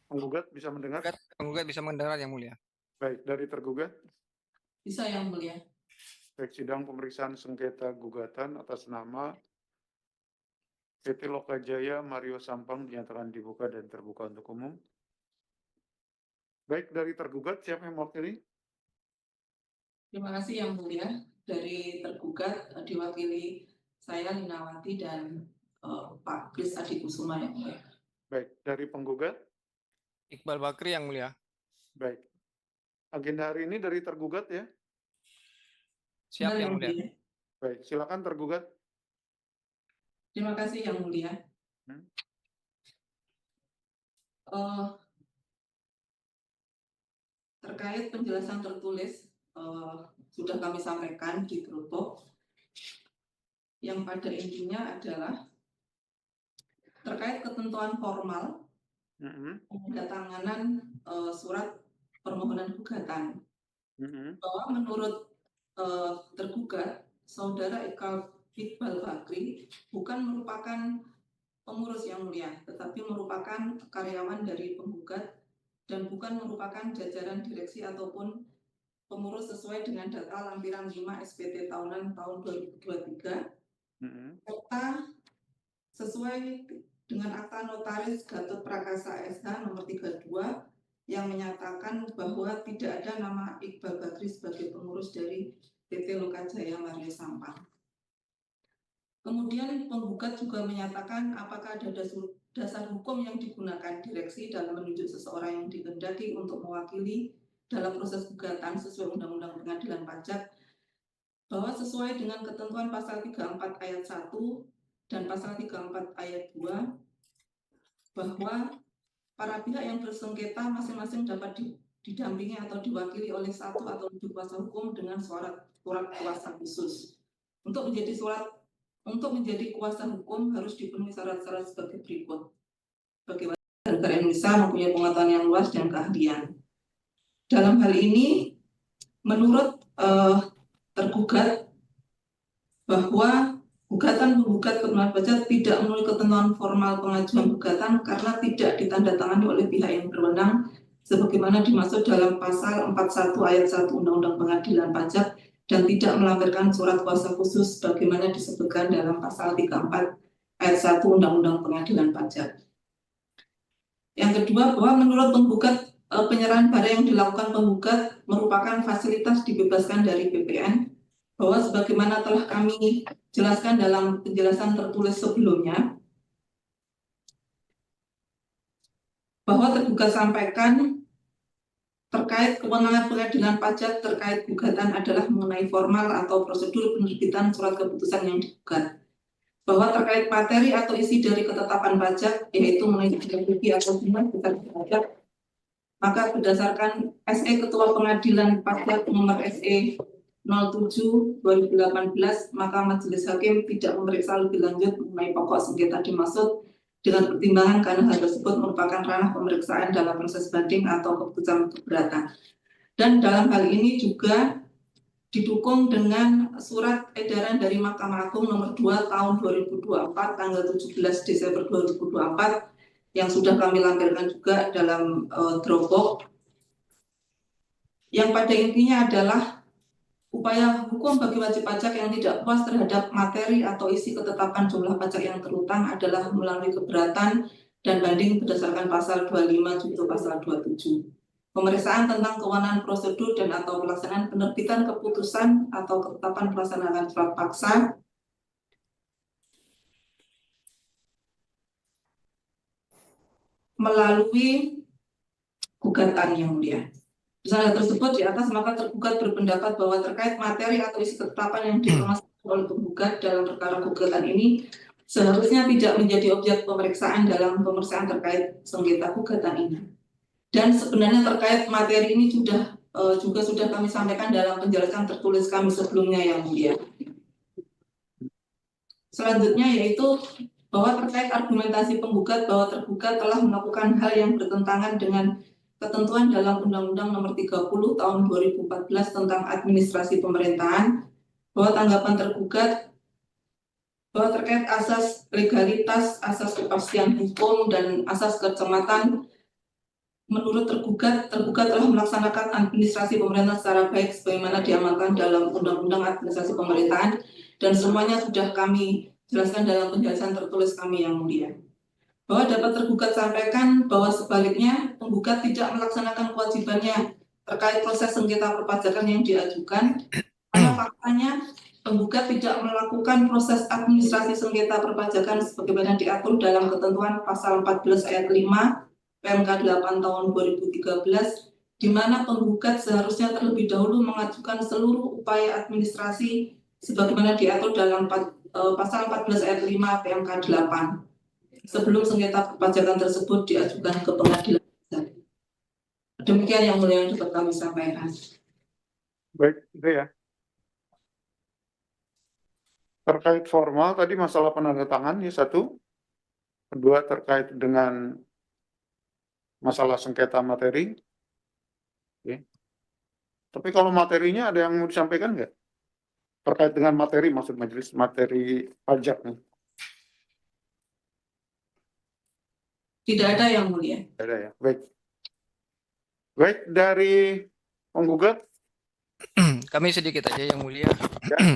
Penggugat bisa mendengar? Penggugat bisa mendengar, Yang Mulia. Baik, dari tergugat? Bisa, Yang Mulia. Baik, sidang pemeriksaan sengketa gugatan atas nama PT Lokajaya Mario Sampang dinyatakan dibuka dan terbuka untuk umum. Baik, dari tergugat siapa yang mewakili? Terima kasih Yang Mulia. Dari tergugat diwakili saya Linawati dan Pak Kris Adikusuma Yang Mulia. Baik, dari penggugat? Iqbal Bakri, Yang Mulia. Baik. Agenda hari ini dari tergugat ya? Siap, Benar, Yang Mulia. Baik, silakan tergugat. Terima kasih Yang Mulia. Terkait penjelasan tertulis sudah kami sampaikan di Gruppo, yang pada intinya adalah terkait ketentuan formal penandatanganan surat permohonan gugatan, bahwa menurut tergugat Saudara Iqbal Bakri bukan merupakan pengurus Yang Mulia, tetapi merupakan karyawan dari penggugat dan bukan merupakan jajaran direksi ataupun pengurus sesuai dengan data lampiran 5 SPT tahunan tahun 2023 serta sesuai dengan akta notaris Gatot Prakasa SH nomor 32 yang menyatakan bahwa tidak ada nama Iqbal Bakri sebagai pengurus dari PT Lokajaya Mario Sampang. Kemudian penggugat juga menyatakan apakah ada dasar hukum yang digunakan direksi dalam menunjuk seseorang yang dikehendaki untuk mewakili dalam proses gugatan sesuai Undang-Undang Pengadilan Pajak, bahwa sesuai dengan ketentuan pasal 34 ayat 1 dan pasal 34 ayat 2, bahwa para pihak yang bersengketa masing-masing dapat didampingi atau diwakili oleh satu atau lebih kuasa hukum dengan surat kuasa khusus. Untuk menjadi kuasa hukum harus dipenuhi syarat-syarat sebagai berikut. Bagaimana negara Indonesia mempunyai pengetahuan yang luas dan keahlian. Dalam hal ini, menurut tergugat, bahwa gugatan penggugat kebenaran pajak tidak memenuhi ketentuan formal pengajuan gugatan karena tidak ditandatangani oleh pihak yang berwenang, sebagaimana dimaksud dalam pasal 41 ayat 1 Undang-Undang Pengadilan Pajak dan tidak melampirkan surat kuasa khusus sebagaimana disebutkan dalam pasal 34 ayat 1 Undang-Undang Pengadilan Pajak. Yang kedua, bahwa menurut penggugat penyerahan barang yang dilakukan penggugat merupakan fasilitas dibebaskan dari BPN, bahwa sebagaimana telah kami jelaskan dalam penjelasan tertulis sebelumnya, bahwa tergugat sampaikan terkait kewenangan pengadilan pajak terkait gugatan adalah mengenai formal atau prosedur penerbitan surat keputusan yang digugat, bahwa terkait materi atau isi dari ketetapan pajak, yaitu mengenai rugi atau bunga pajak, maka berdasarkan SE Ketua Pengadilan Pajak nomor SE 07/2018, maka Majelis Hakim tidak memeriksa lebih lanjut mengenai pokok sengketa dimaksud dengan pertimbangan karena hal tersebut merupakan ranah pemeriksaan dalam proses banding atau keputusan keberatan. Dan dalam hal ini juga didukung dengan surat edaran dari Mahkamah Agung nomor 2 tahun 2024 tanggal 17 Desember 2024 yang sudah kami lampirkan juga dalam Dropbox, yang pada intinya adalah upaya hukum bagi wajib pajak yang tidak puas terhadap materi atau isi ketetapan jumlah pajak yang terutang adalah melalui keberatan dan banding berdasarkan pasal 25 junto pasal 27. Pemeriksaan tentang kewenangan prosedur dan atau pelaksanaan penerbitan keputusan atau ketetapan pelaksanaan surat paksa melalui gugatan Yang Mulia. Misalnya tersebut di atas, maka tergugat berpendapat bahwa terkait materi atau isi ketetapan yang dipermasalahkan oleh penggugat dalam perkara gugatan ini seharusnya tidak menjadi objek pemeriksaan dalam pemeriksaan terkait sengketa gugatan ini. Dan sebenarnya terkait materi ini juga sudah kami sampaikan dalam penjelasan tertulis kami sebelumnya Yang Mulia. Selanjutnya yaitu bahwa terkait argumentasi penggugat bahwa tergugat telah melakukan hal yang bertentangan dengan ketentuan dalam Undang-Undang Nomor 30 Tahun 2014 tentang Administrasi Pemerintahan, bahwa tanggapan tergugat bahwa terkait asas legalitas, asas kepastian hukum, dan asas kecermatan, menurut tergugat telah melaksanakan administrasi pemerintahan secara baik sebagaimana diamankan dalam Undang-Undang Administrasi Pemerintahan, dan semuanya sudah kami jelaskan dalam penjelasan tertulis kami yang mulia. Bahwa dapat tergugat sampaikan bahwa sebaliknya penggugat tidak melaksanakan kewajibannya terkait proses sengketa perpajakan yang diajukan, karena faktanya penggugat tidak melakukan proses administrasi sengketa perpajakan sebagaimana diatur dalam ketentuan pasal 14 ayat 5 PMK 8 tahun 2013, di mana penggugat seharusnya terlebih dahulu mengajukan seluruh upaya administrasi sebagaimana diatur dalam pasal 14 ayat 5 PMK 8 sebelum sengketa perpajakan tersebut diajukan ke pengadilan. Demikian yang mulia yang dapat kami sampaikan. Baik, itu ya. Terkait formal tadi masalah penandatangan ya satu. Kedua terkait dengan masalah sengketa materi. Oke. Tapi kalau materinya ada yang mau disampaikan nggak? Terkait dengan materi, maksud majelis materi pajak nih. Tidak ada yang mulia. Tidak ada ya. Baik. Baik, dari penggugat. Kami sedikit aja yang mulia. Ya.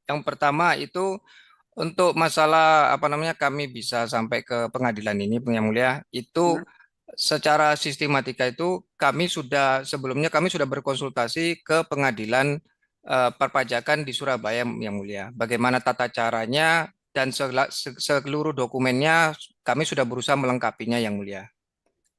Yang pertama itu untuk masalah apa namanya kami bisa sampai ke pengadilan ini yang mulia itu secara sistematika itu kami sudah sebelumnya kami sudah berkonsultasi ke pengadilan perpajakan di Surabaya yang mulia. Bagaimana tata caranya dan seluruh dokumennya kami sudah berusaha melengkapinya yang mulia.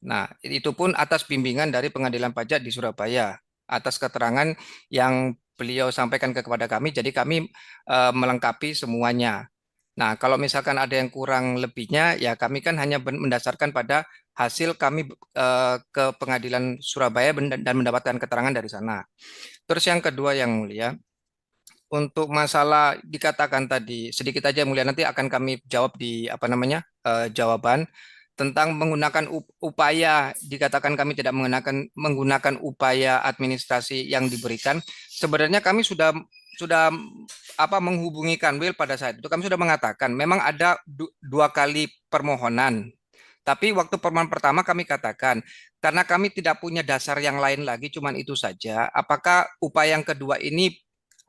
Nah, itu pun atas bimbingan dari pengadilan pajak di Surabaya atas keterangan yang beliau sampaikan kepada kami, jadi kami melengkapi semuanya. Nah, kalau misalkan ada yang kurang lebihnya, ya kami kan hanya mendasarkan pada hasil kami ke pengadilan Surabaya dan mendapatkan keterangan dari sana. Terus yang kedua yang mulia, untuk masalah dikatakan tadi sedikit aja mulia nanti akan kami jawab di apa namanya jawaban tentang menggunakan upaya dikatakan kami tidak menggunakan upaya administrasi yang diberikan. Sebenarnya kami sudah apa menghubungi Kanwil pada saat itu kami sudah mengatakan memang ada dua kali permohonan. Tapi waktu permohonan pertama kami katakan karena kami tidak punya dasar yang lain lagi cuman itu saja. Apakah upaya yang kedua ini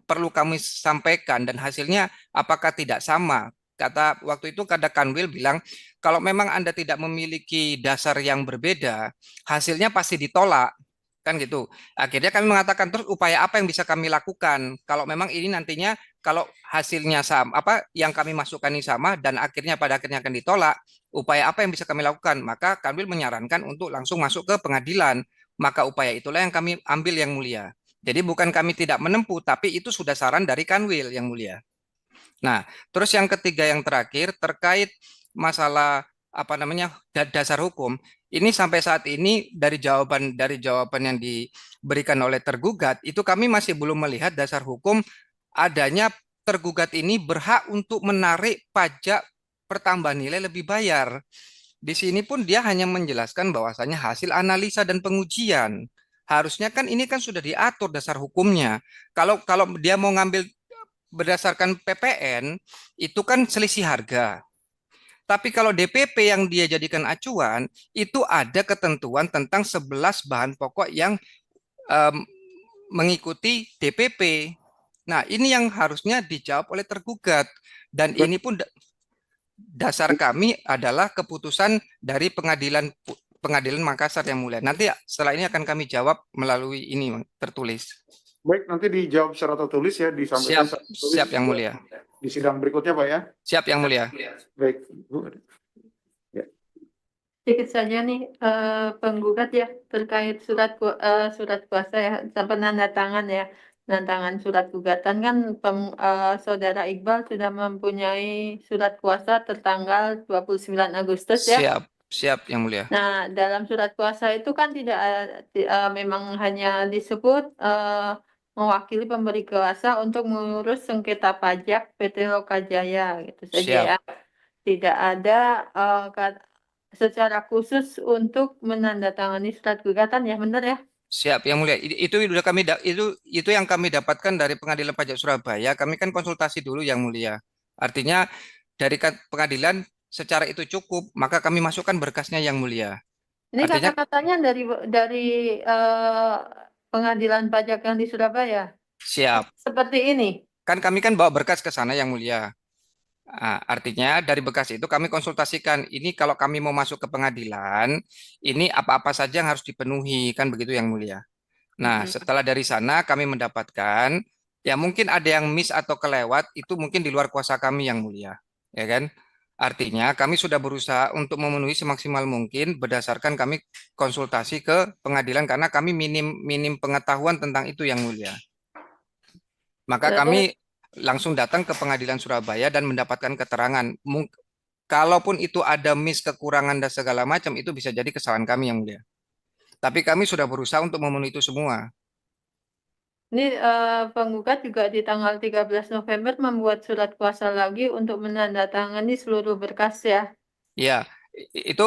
perlu kami sampaikan dan hasilnya apakah tidak sama? Kata waktu itu kata Kanwil bilang kalau memang Anda tidak memiliki dasar yang berbeda, hasilnya pasti ditolak. Kan gitu. Akhirnya kami mengatakan terus upaya apa yang bisa kami lakukan kalau memang ini nantinya kalau hasilnya sama apa yang kami masukkan ini sama dan pada akhirnya akan ditolak, upaya apa yang bisa kami lakukan? Maka Kanwil menyarankan untuk langsung masuk ke pengadilan. Maka upaya itulah yang kami ambil yang mulia. Jadi bukan kami tidak menempuh, tapi itu sudah saran dari Kanwil yang mulia. Nah, terus yang ketiga yang terakhir terkait masalah apa namanya dasar hukum. Ini sampai saat ini dari jawaban yang diberikan oleh tergugat itu kami masih belum melihat dasar hukum adanya tergugat ini berhak untuk menarik pajak pertambahan nilai lebih bayar. Di sini pun dia hanya menjelaskan bahwasanya hasil analisa dan pengujian. Harusnya kan ini kan sudah diatur dasar hukumnya. Kalau dia mau ngambil berdasarkan PPN itu kan selisih harga. Tapi kalau DPP yang dia jadikan acuan itu ada ketentuan tentang 11 bahan pokok yang mengikuti DPP. Nah, ini yang harusnya dijawab oleh tergugat dan ini pun dasar kami adalah keputusan dari pengadilan Makassar yang mulia. Nanti setelah ini akan kami jawab melalui ini tertulis. Baik, nanti dijawab secara tertulis ya disampaikan. Siap yang mulia. Di sidang berikutnya Pak ya. Siap yang mulia. Baik, Bu. Ya. Sedikit saja nih penggugat ya terkait surat kuasa ya penandatangan ya. Penandatangan surat gugatan kan Saudara Iqbal sudah mempunyai surat kuasa tertanggal 29 Agustus ya. Siap yang mulia. Nah, dalam surat kuasa itu kan tidak memang hanya disebut mewakili pemberi kuasa untuk mengurus sengketa pajak PT Lokajaya gitu saja ya. Tidak ada secara khusus untuk menandatangani surat gugatan ya, benar ya? Siap yang mulia. Itu yang kami dapatkan dari Pengadilan Pajak Surabaya. Kami kan konsultasi dulu yang mulia. Artinya dari pengadilan secara itu cukup, maka kami masukkan berkasnya yang mulia. Ini Artinya kata-katanya dari pengadilan pajak yang di Surabaya. siap. Seperti ini. Kan kami kan bawa berkas ke sana yang mulia. Artinya dari berkas itu kami konsultasikan, ini kalau kami mau masuk ke pengadilan, ini apa-apa saja yang harus dipenuhi, kan begitu yang mulia. Nah, setelah dari sana kami mendapatkan, ya mungkin ada yang miss atau kelewat, itu mungkin di luar kuasa kami yang mulia, ya kan? Artinya kami sudah berusaha untuk memenuhi semaksimal mungkin berdasarkan kami konsultasi ke pengadilan karena kami minim pengetahuan tentang itu yang mulia. Maka Berarti kami langsung datang ke pengadilan Surabaya dan mendapatkan keterangan. Kalaupun itu ada miss, kekurangan dan segala macam, itu bisa jadi kesalahan kami yang mulia. Tapi kami sudah berusaha untuk memenuhi itu semua. ini penggugat juga di tanggal 13 November membuat surat kuasa lagi untuk menandatangani seluruh berkas ya. Ya, itu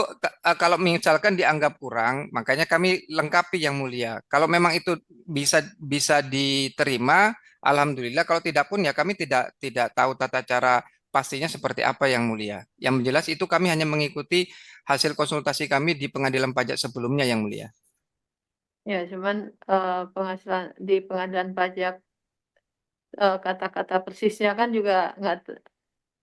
kalau misalkan dianggap kurang, makanya kami lengkapi yang mulia. Kalau memang itu bisa bisa diterima, alhamdulillah. Kalau tidak pun ya kami tidak tahu tata cara pastinya seperti apa yang mulia. Yang jelas itu kami hanya mengikuti hasil konsultasi kami di pengadilan pajak sebelumnya yang mulia. Ya, cuman penghasilan di pengadilan pajak kata-kata persisnya kan juga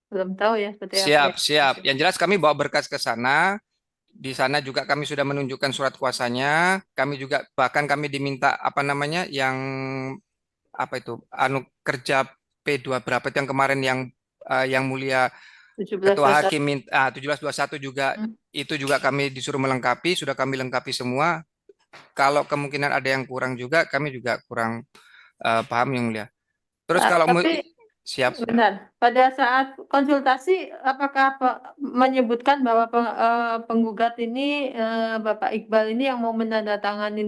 belum tahu ya seperti apa Siap, ya. siap. Yang jelas kami bawa berkas ke sana. Di sana juga kami sudah menunjukkan surat kuasanya. Kami juga bahkan kami diminta apa namanya yang apa itu kerja P2 berapa itu yang kemarin yang mulia Ketua 1721. Hakim 1721 juga itu juga kami disuruh melengkapi, sudah kami lengkapi semua. Kalau kemungkinan ada yang kurang juga kami juga kurang paham yang mulia. Terus kalau Tapi siap. benar, pada saat konsultasi apakah menyebutkan bahwa penggugat ini Bapak Iqbal ini yang mau menandatangani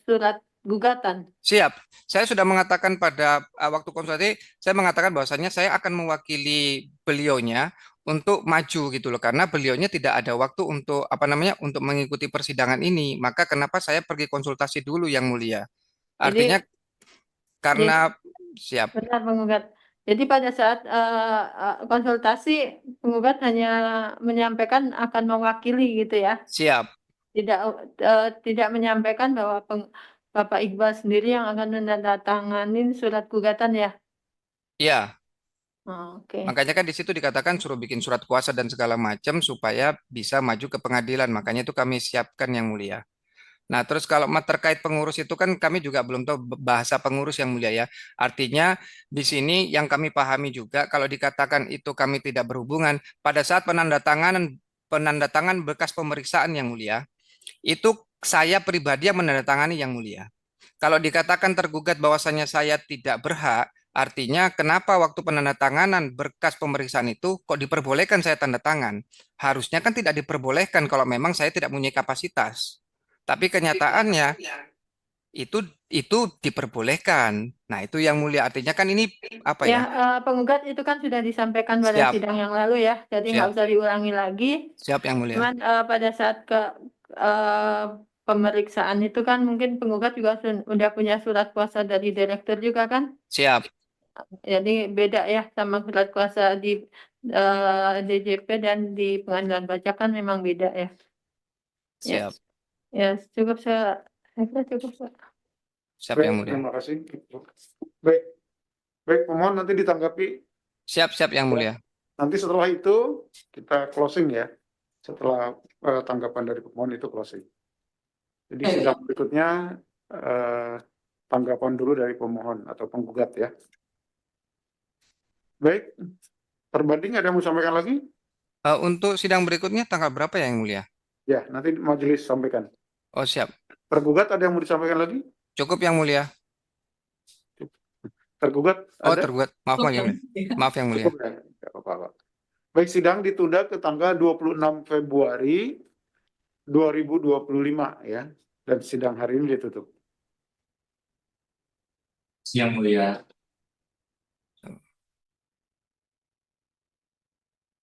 surat gugatan? Siap. Saya sudah mengatakan pada waktu konsultasi, saya mengatakan bahwasannya saya akan mewakili beliaunya untuk maju gitu loh, karena beliaunya tidak ada waktu untuk apa namanya untuk mengikuti persidangan ini. Maka kenapa saya pergi konsultasi dulu yang mulia? Artinya Jadi karena siap, benar penggugat. Jadi pada saat konsultasi penggugat hanya menyampaikan akan mewakili gitu ya, siap. tidak menyampaikan bahwa Bapak Iqbal sendiri yang akan menandatangani surat gugatan ya. Ya, Oh, oke. makanya kan di situ dikatakan suruh bikin surat kuasa dan segala macam supaya bisa maju ke pengadilan. Makanya itu kami siapkan yang mulia. Nah, terus kalau terkait pengurus itu kan kami juga belum tahu bahasa pengurus yang mulia ya. Artinya di sini yang kami pahami juga kalau dikatakan itu kami tidak berhubungan pada saat penandatangan bekas pemeriksaan yang mulia, itu saya pribadi yang menandatangani yang mulia. Kalau dikatakan tergugat bahwasannya saya tidak berhak, artinya kenapa waktu penandatanganan berkas pemeriksaan itu kok diperbolehkan saya tanda tangan? Harusnya kan tidak diperbolehkan kalau memang saya tidak punya kapasitas. Tapi kenyataannya itu diperbolehkan. Nah, itu yang mulia. Artinya kan ini apa Ya, ya? penggugat itu kan sudah disampaikan pada Siap, sidang yang lalu ya, jadi nggak siap, usah diulangi lagi. siap yang mulia. Cuman pada saat pemeriksaan itu kan mungkin penggugat juga sudah punya surat kuasa dari direktur juga kan, Siap, jadi beda ya sama surat kuasa di DJP dan di pengadilan pajak kan memang beda ya. Ya, siap, ya cukup saya kira cukup. siap Baik, yang mulia. terima kasih. Baik, baik pemohon nanti ditanggapi. Siap, siap yang mulia. Nanti setelah itu kita closing ya. Setelah tanggapan dari pemohon itu closing. Jadi sidang berikutnya tanggapan dulu dari pemohon atau penggugat ya. Baik, perbanding ada yang mau sampaikan lagi? Untuk sidang berikutnya tanggal berapa ya yang mulia? Ya, nanti majelis sampaikan. Oh, siap. Tergugat ada yang mau disampaikan lagi? Cukup yang mulia. Tergugat Oh, ada? tergugat. Maaf yang mulia. Maaf yang mulia. Cukup ya? Nggak apa-apa. Baik, sidang ditunda ke tanggal 26 Februari 2025 ya. Dan sidang hari ini ditutup. Yang mulia.